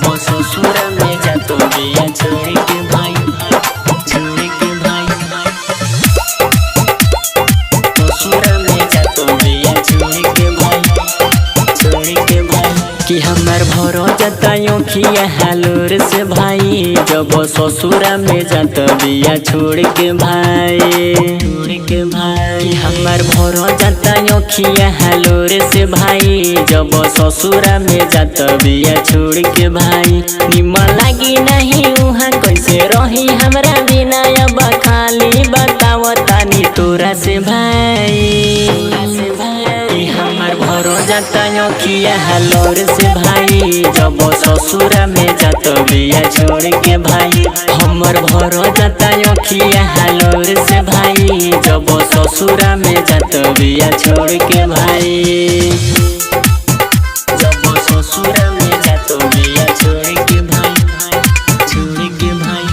जब ससुर में जातो बिया छोड़ के भाई, छोड़ के भाई, ससुर में जातो बिया छोड़ के भाई, छोड़ के भाई। कि हमर भरो जतायो खिया हालोर से भाई, जब ससुर में जात बिया छोड़ के भाई, छोड़ के भाई। कि हमर भरो जतायो खिया हालोर से भाई, जब ससुर में जात बिया छोड़ के भाई। निमन लागी नहीं उहाँ कैसे रही हमरा बिना, अब खाली बताव तानी तोरा से भाई। हमर भरो जतायो खिया हालोर से भाई, जब ससुर में जात बिया छोड़ के भाई। हमर भरो जतायो खिया हालोर से भाई, जब ससुर में जात बिया छोड़ के भाई, जब ससुर में जात बिया छोड़ के भाई, छोड़ के भाई,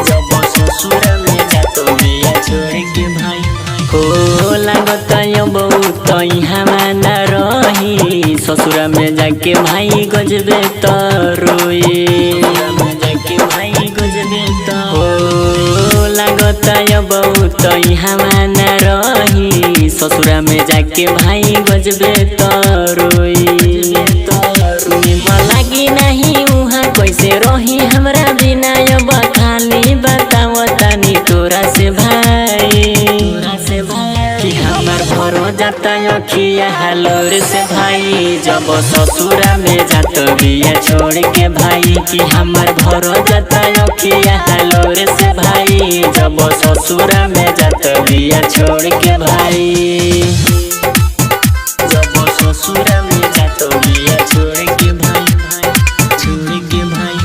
जब ससुर में जात बिया छोड़ के भाई। हो लागत यो बहुत यहाँ न रही, ससुर में जाके भाई गजबे तरोए, जाके भाई गजबे हो लागत यो बहुत यहाँ न रही, ससुर में जाके भाई गजबे तरोए। लागी नहीं उहाँ कैसे रही हमरा बिना, अब खाली बताव तानी तोरा से भाई। कि हमर भरो जतायो खिया हालोर से भाई, जब ससुर में जात बिया छोड़ के भाई। कि हमर भरो जतायो खिया हालोर से भाई, जब ससुर में जात बिया छोड़ के भाई, जब ससुर में जात बिया छोड़ के भाई, छोड़ के भाई,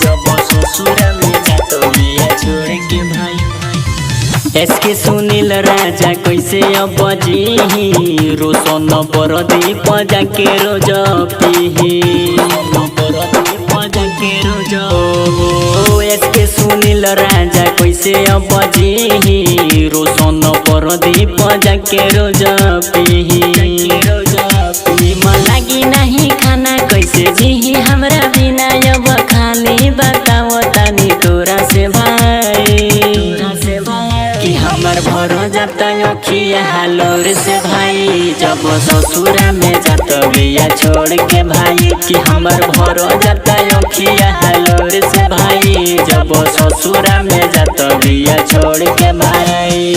जब ससुर में जात बिया छोड़ के भाई। एसके सुनील राजा कैसे अब जी, रोशन परदीप जाके रोज पीही, परदीप जाके रोज हो। एसके सुनील राजा कैसे अब जी, रोशन परदीप जाके रोज पीही, मन लागी नहीं खाना कैसे जी हमरा बिना, अब खाली बताव तानी तोरा से भाई। कि हमर भरो जतायो खिया हालोर से भाई, जब ससुर में जात बिया छोड़ के भाई। कि हमर भरो जतायो खिया हालोर से भाई, जब ससुर में जात बिया छोड़ के भाई।